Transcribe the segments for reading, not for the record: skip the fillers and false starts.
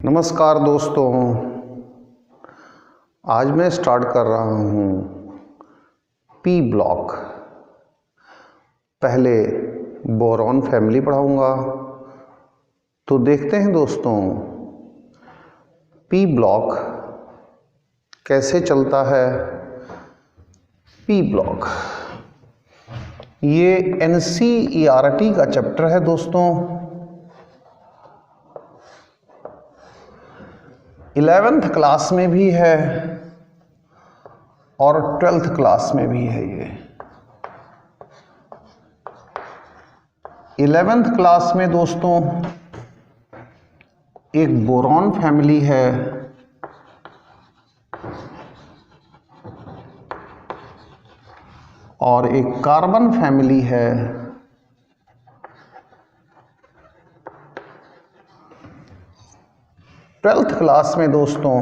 नमस्कार दोस्तों, आज मैं स्टार्ट कर रहा हूँ पी ब्लॉक। पहले बोरॉन फैमिली पढ़ाऊँगा, तो देखते हैं दोस्तों पी ब्लॉक कैसे चलता है। पी ब्लॉक ये NCERT का चैप्टर है दोस्तों। 11th क्लास में भी है और 12th क्लास में भी है। ये 11th क्लास में दोस्तों एक बोरॉन फैमिली है और एक कार्बन फैमिली है। ट्वेल्थ क्लास में दोस्तों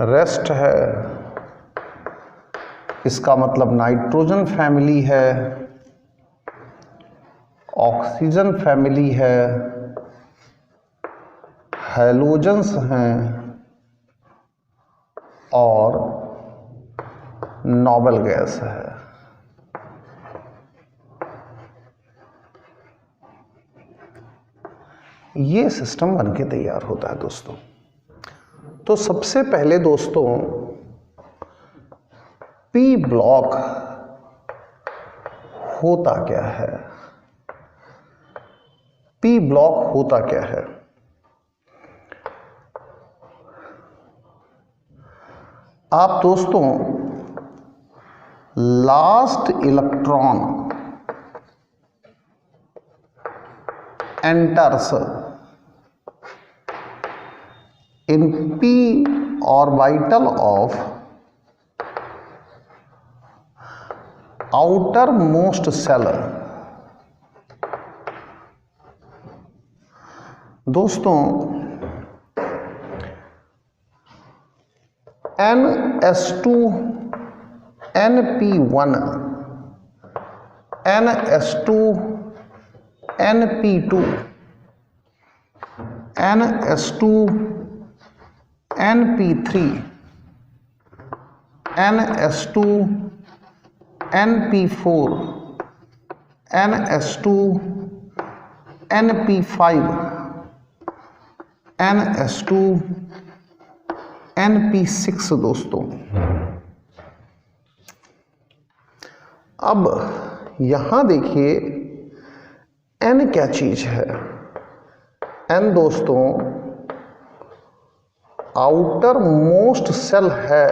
रेस्ट है, इसका मतलब नाइट्रोजन फैमिली है, ऑक्सीजन फैमिली है, हैलोजन्स हैं और नोबल गैस है। ये सिस्टम बनके तैयार होता है दोस्तों। तो सबसे पहले दोस्तों पी ब्लॉक होता क्या है? पी ब्लॉक होता क्या है? आप दोस्तों last electron enters in p orbital of outermost cell। दोस्तों NS2 NP1 NS2 NP2 NS2 NP3 NS2 NP4 NS2 NP5 NS2 NP6 दोस्तों। अब यहां देखिए N क्या चीज है? N दोस्तों आउटर मोस्ट सेल है।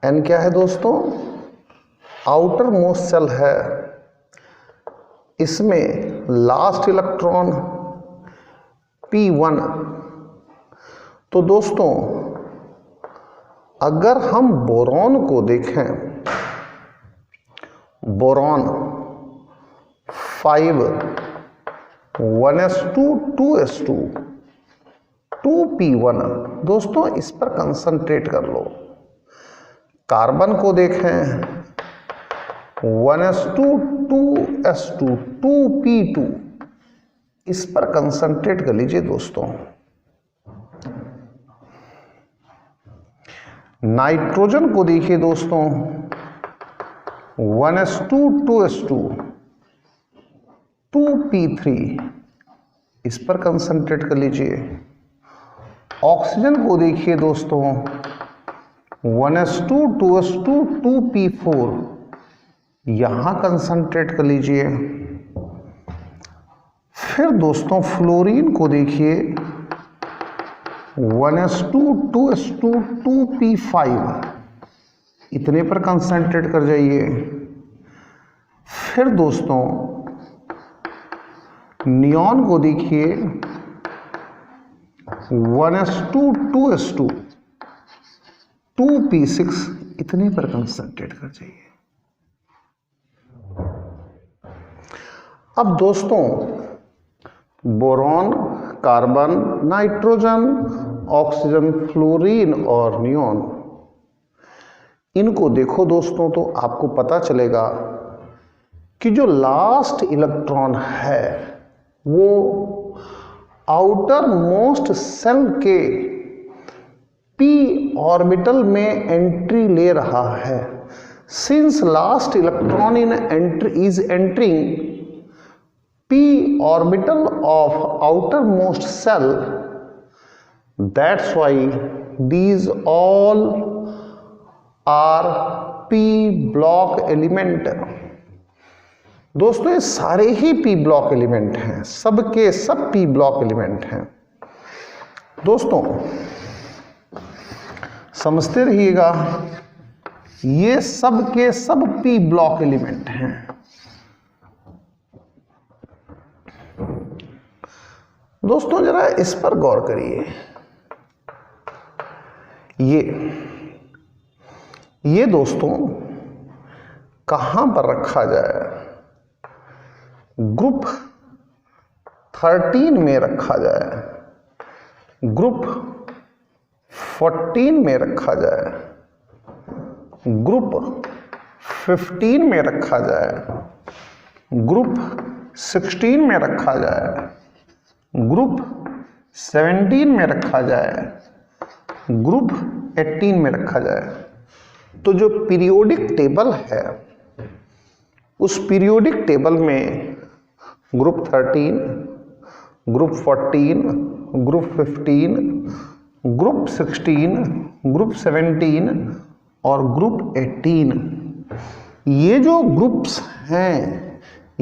N क्या है दोस्तों? आउटर मोस्ट सेल है। इसमें लास्ट इलेक्ट्रॉन P1। तो दोस्तों अगर हम बोरॉन को देखें, बोरॉन 5 1s2 2s2 2p1। दोस्तों इस पर कंसंट्रेट कर लो। कार्बन को देखें 1s2 2s2 2p2। इस पर कंसंट्रेट कर लीजिए दोस्तों। नाइट्रोजन को देखिए दोस्तों 1s2 2s2 2p3। इस पर कंसंट्रेट कर लीजिए। ऑक्सीजन को देखिए दोस्तों 1s2 2s2 2p4। यहां कंसंट्रेट कर लीजिए। फिर दोस्तों फ्लोरीन को देखिए 1s2 2s2 2p5। इतने पर कंसंट्रेट कर जाइए। फिर दोस्तों नियॉन को देखिए 1s2 2s2 2p6। इतने पर कंसंट्रेट कर जाइए। अब दोस्तों boron, carbon, nitrogen, oxygen, fluorine और नियॉन, इनको देखो दोस्तों तो आपको पता चलेगा कि जो लास्ट इलेक्ट्रॉन है वो आउटर मोस्ट सेल के p ऑर्बिटल में एंट्री ले रहा है। Since last electron is entering p orbital of outermost cell, that's why these all are p block element। दोस्तों ये सारे ही p ब्लॉक एलिमेंट हैं, सबके सब p ब्लॉक एलिमेंट हैं। दोस्तों समझते रहिएगा, ये सब के सब p ब्लॉक एलिमेंट हैं। दोस्तों जरा इस पर गौर करिए, ये दोस्तों कहां पर रखा जाए? ग्रुप 13 में रखा जाए, ग्रुप 14 में रखा जाए, ग्रुप 15 में रखा जाए, ग्रुप 16 में रखा जाए, ग्रुप 17 में रखा जाए, ग्रुप 18 में रखा जाए। तो जो पीरियोडिक टेबल है उस पीरियोडिक टेबल में group 13, group 14, group 15, group 16, group 17 और ग्रुप 18, ये जो ग्रुप्स हैं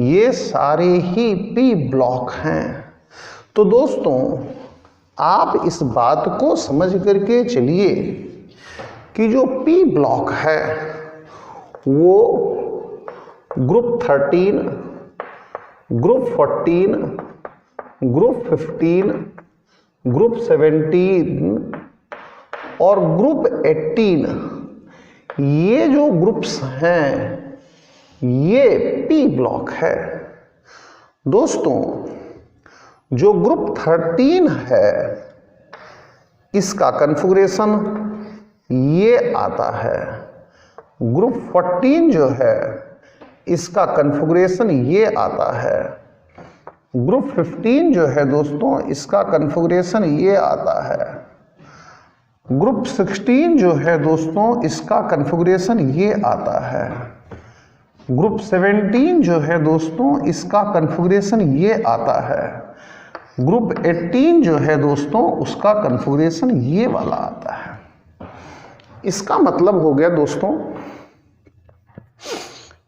ये सारे ही p ब्लॉक हैं। तो दोस्तों आप इस बात को समझ करके चलिए कि जो p ब्लॉक है वो ग्रुप 13, ग्रुप 14, ग्रुप 15, ग्रुप 17 और ग्रुप 18, ये जो ग्रुप्स हैं ये p ब्लॉक है। दोस्तों जो ग्रुप 13 है इसका कॉन्फ़िगरेशन ये आता है, ग्रुप 14 जो है इसका कॉन्फ़िगरेशन ये आता है, ग्रुप 15 जो है दोस्तों इसका कॉन्फ़िगरेशन ये आता है, ग्रुप 16 जो है दोस्तों इसका कॉन्फ़िगरेशन ये आता है, ग्रुप 17 जो है दोस्तों इसका कॉन्फ़िगरेशन ये आता है, ग्रुप 18 जो है दोस्तों उसका कॉन्फ़िगरेशन ये वाला आता है। इसका मतलब हो गया दोस्तों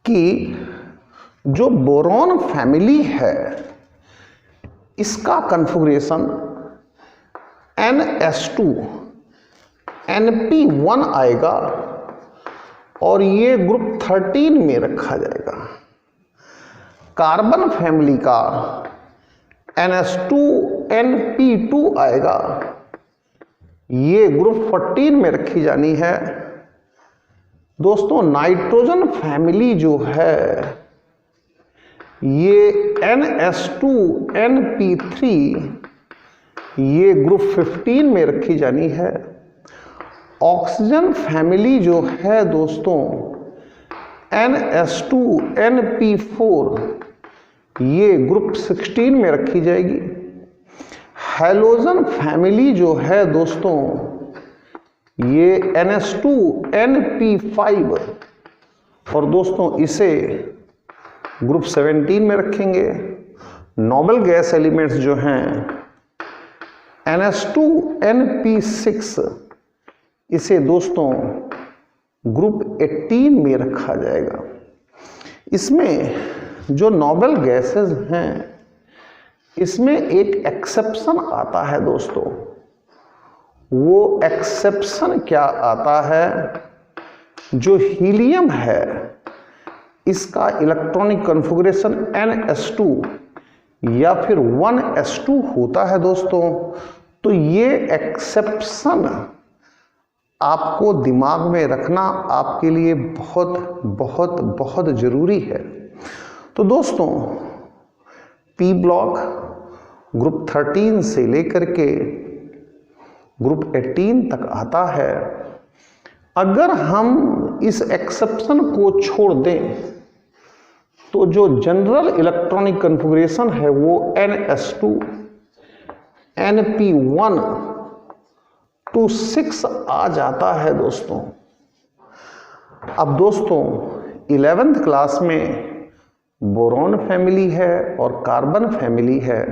कि जो बोरॉन फैमिली है इसका कॉन्फ़िगरेशन NS2 NP1 आएगा और ये ग्रुप 13 में रखा जाएगा। कार्बन फैमिली का NS2 NP2 आएगा, ये ग्रुप 14 में रखी जानी है। दोस्तों नाइट्रोजन फैमिली जो है ये NS2 NP3 ये ग्रुप 15 में रखी जानी है। ऑक्सीजन फैमिली जो है दोस्तों NS2 NP4 ये ग्रुप 16 में रखी जाएगी। हैलोजन फैमिली जो है दोस्तों ये NS2 NP5 और दोस्तों इसे ग्रुप 17 में रखेंगे। नोबल गैस एलिमेंट्स जो हैं NS2 NP6 इसे दोस्तों ग्रुप 18 में रखा जाएगा। इसमें जो नोबल गैसेस हैं इसमें एक एक्सेप्शन आता है दोस्तों। वो एक्सेप्शन क्या आता है? जो हीलियम है इसका इलेक्ट्रॉनिक कॉन्फ़िगरेशन NS2 या फिर 1s2 होता है दोस्तों। तो ये एक्सेप्शन आपको दिमाग में रखना आपके लिए बहुत बहुत बहुत ज़रूरी है। तो दोस्तों p ब्लॉक ग्रुप 13 से लेकर के ग्रुप 18 तक आता है। अगर हम इस एक्सेप्शन को छोड़ दें तो जो जनरल इलेक्ट्रॉनिक कन्फिग्रेशन है वो NS2 NP1 to 6 आ जाता है दोस्तों। अब दोस्तों 11th क्लास में बोरॉन फैमिली है और कार्बन फैमिली है,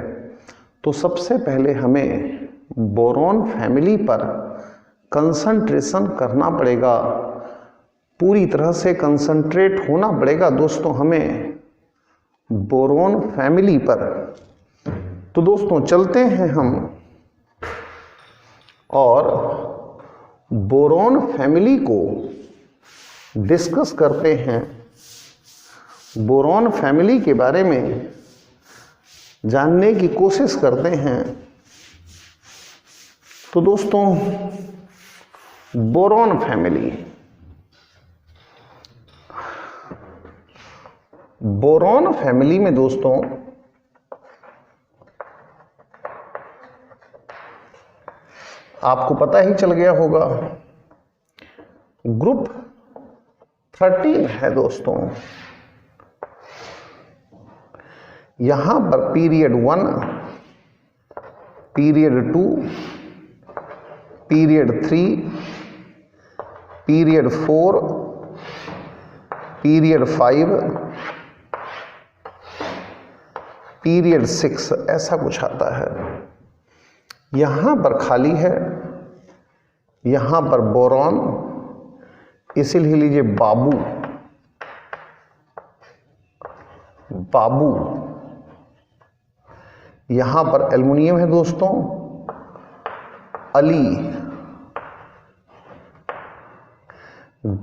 तो सबसे पहले हमें बोरॉन फैमिली पर कंसंट्रेशन करना पड़ेगा, पूरी तरह से कंसंट्रेट होना पड़ेगा दोस्तों हमें बोरॉन फैमिली पर। तो दोस्तों चलते हैं हम और बोरॉन फैमिली को डिस्कस करते हैं, बोरॉन फैमिली के बारे में जानने की कोशिश करते हैं। तो दोस्तों बोरॉन फैमिली, बोरॉन फैमिली में दोस्तों आपको पता ही चल गया होगा, ग्रुप 13 है दोस्तों। यहां पर period 1, period 2, period 3, period 4, period 5, period 6 ऐसा कुछ आता है। यहां पर खाली है, यहां पर बोरॉन, इसीलिए लीजिए बाबू, बाबू। यहां पर एल्युमिनियम है दोस्तों, अली।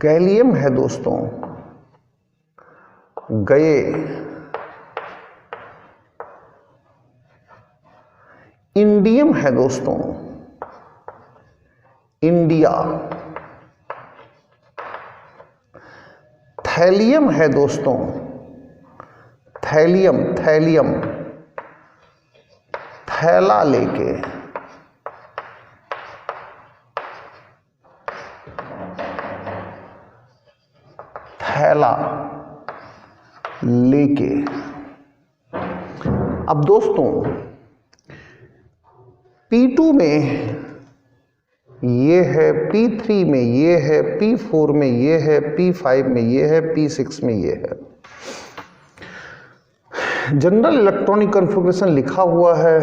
गैलियम है दोस्तों, गए। इंडियम है दोस्तों, इंडिया। थैलियम है दोस्तों, थैलियम, थैलियम, थैला लेके। थैला लेके। अब दोस्तों P2 में ये है, P3 में ये है, P4 में ये है, P5 में ये है, P6 में ये है। जनरल इलेक्ट्रॉनिक कन्फिग्रेशन लिखा हुआ है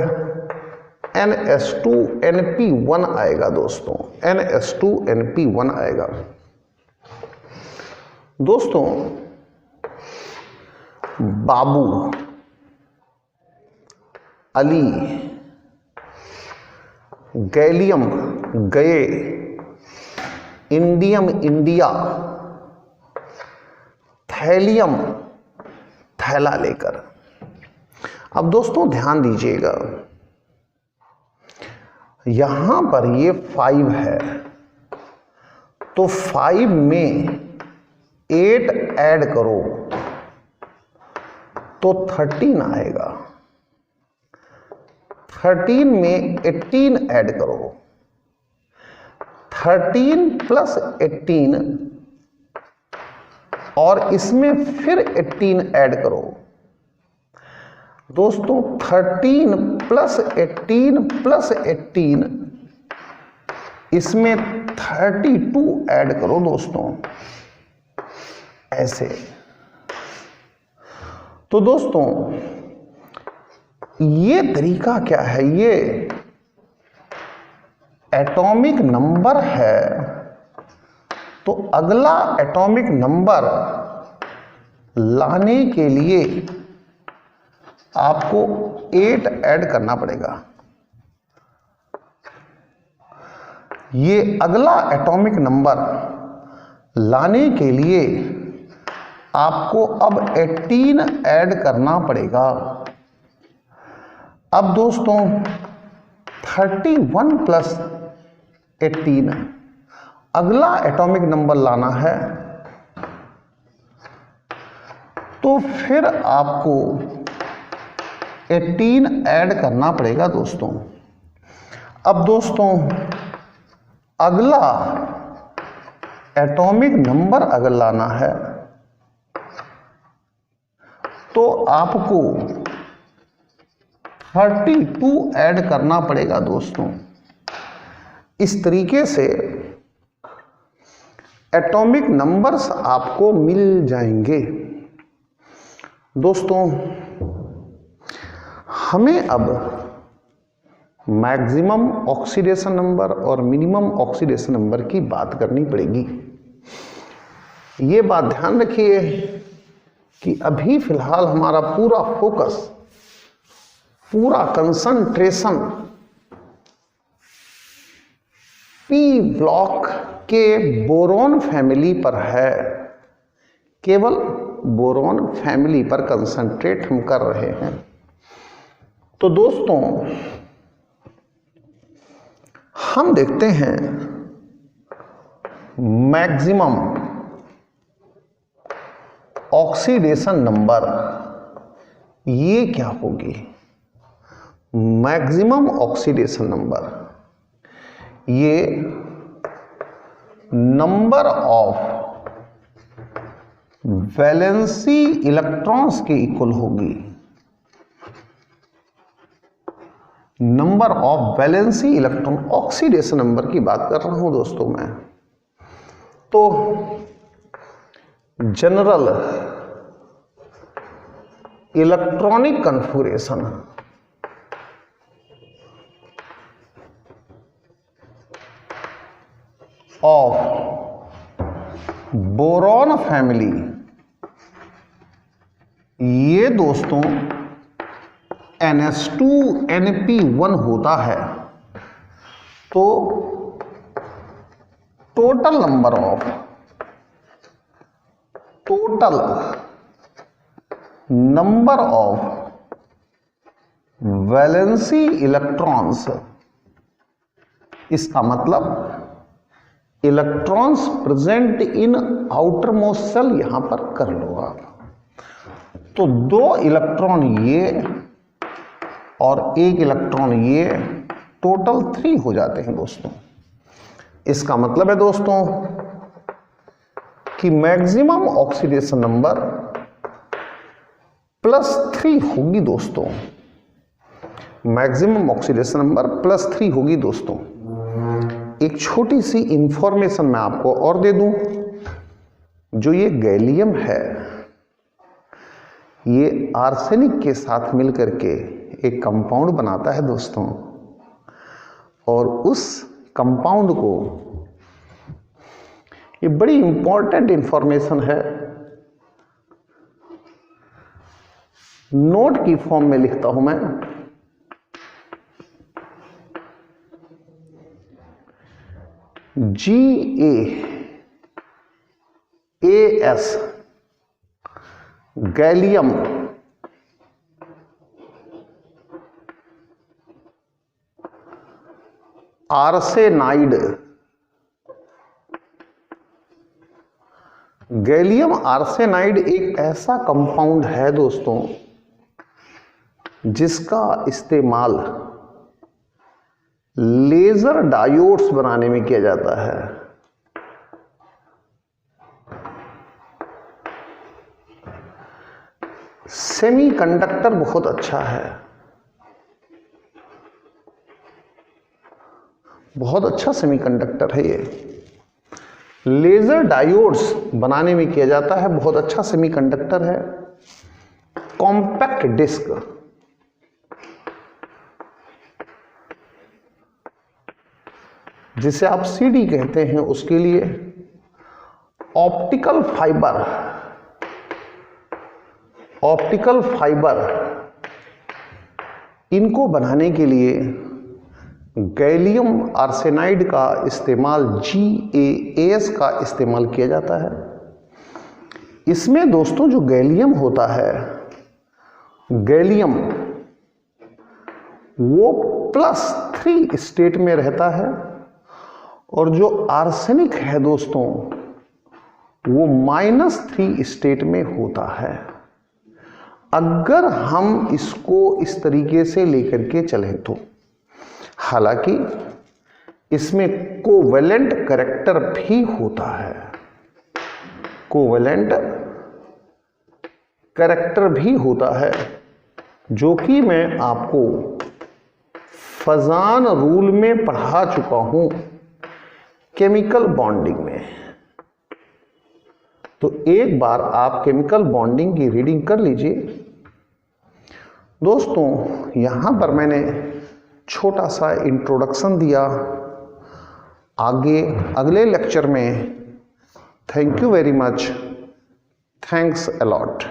NS2 NP1 आएगा दोस्तों, NS2 NP1 आएगा दोस्तों। बाबू, अली, गैलियम, गए, इंडियम, इंडिया, थैलियम, थैला लेकर। अब दोस्तों ध्यान दीजिएगा, यहां पर ये 5 है, तो 5 में 8 ऐड करो तो 13 आएगा। 13 में 18 ऐड करो, 13 प्लस 18 और इसमें फिर 18 ऐड करो दोस्तों। 13 प्लस 18 प्लस 18, इसमें 32 ऐड करो दोस्तों, ऐसे। तो दोस्तों ये तरीका क्या है, ये एटॉमिक नंबर है, तो अगला एटॉमिक नंबर लाने के लिए आपको 8 ऐड करना पड़ेगा। ये अगला एटॉमिक नंबर लाने के लिए आपको अब 18 ऐड करना पड़ेगा। अब दोस्तों 31 प्लस 18 अगला एटॉमिक नंबर लाना है, तो फिर आपको 18 ऐड करना पड़ेगा दोस्तों। अब दोस्तों अगला एटॉमिक नंबर अगर लाना है, तो आपको 32 ऐड करना पड़ेगा दोस्तों। इस तरीके से एटॉमिक नंबर्स आपको मिल जाएंगे। दोस्तों हमें अब मैक्सिमम ऑक्सीडेशन नंबर और मिनिमम ऑक्सीडेशन नंबर की बात करनी पड़ेगी। ये बात ध्यान रखिए कि अभी फिलहाल हमारा पूरा फोकस, पूरा कंसंट्रेशन पी ब्लॉक के बोरॉन फैमिली पर है। केवल बोरॉन फैमिली पर कंसंट्रेट हम कर रहे हैं। तो दोस्तों हम देखते हैं मैक्सिमम ऑक्सीडेशन नंबर, ये क्या होगी? मैक्सिमम ऑक्सीडेशन नंबर ये नंबर ऑफ वैलेंसी इलेक्ट्रॉन्स के इक्वल होगी। Number of valency electron, oxidation number की बात कर रहा हूं दोस्तों मैं। तो general electronic configuration of boron family, ये दोस्तों NH2Np1 होता है। तो total number of valency electrons, इसका मतलब electrons present in outermost shell, यहां पर कर लो आप। तो 2 इलेक्ट्रॉन ये और 1 इलेक्ट्रॉन ये, टोटल 3 हो जाते हैं दोस्तों। इसका मतलब है दोस्तों कि मैक्सिमम ऑक्सीडेशन नंबर +3 होगी दोस्तों। मैक्सिमम ऑक्सीडेशन नंबर +3 होगी दोस्तों। एक छोटी सी इंफॉर्मेशन मैं आपको और दे दूं, जो ये गैलियम है, ये आर्सेनिक के साथ मिलकर के एक कंपाउंड बनाता है दोस्तों। और उस कंपाउंड को, ये बड़ी इंपॉर्टेंट इंफॉर्मेशन है, नोट की फॉर्म में लिखता हूं मैं। GaAs gallium arsenide. Gallium arsenide एक ऐसा कंपाउंड है दोस्तों जिसका इस्तेमाल लेजर डायोड्स बनाने में किया जाता है। सेमीकंडक्टर बहुत अच्छा है, बहुत अच्छा सेमीकंडक्टर है ये। लेजर डायोड्स बनाने में किया जाता है, बहुत अच्छा सेमीकंडक्टर है। कॉम्पैक्ट डिस्क, जिसे आप सीडी कहते हैं, उसके लिए ऑप्टिकल फाइबर, इनको बनाने के लिए गैलियम आर्सेनाइड का इस्तेमाल, GaAs का इस्तेमाल किया जाता है। इसमें दोस्तों जो गैलियम होता है, गैलियम वो +3 स्टेट में रहता है, और जो आर्सेनिक है दोस्तों वो -3 स्टेट में होता है। अगर हम इसको इस तरीके से लेकर के चलें तो, हालांकि इसमें कोवेलेंट कैरेक्टर भी होता है। कोवेलेंट कैरेक्टर भी होता है, जो कि मैं आपको फजान रूल में पढ़ा चुका हूं केमिकल बॉन्डिंग में। तो एक बार आप केमिकल बॉन्डिंग की रीडिंग कर लीजिए। दोस्तों, यहां पर मैंने छोटा सा इंट्रोडक्शन दिया। आगे अगले लेक्चर में, thank you very much, thanks a lot.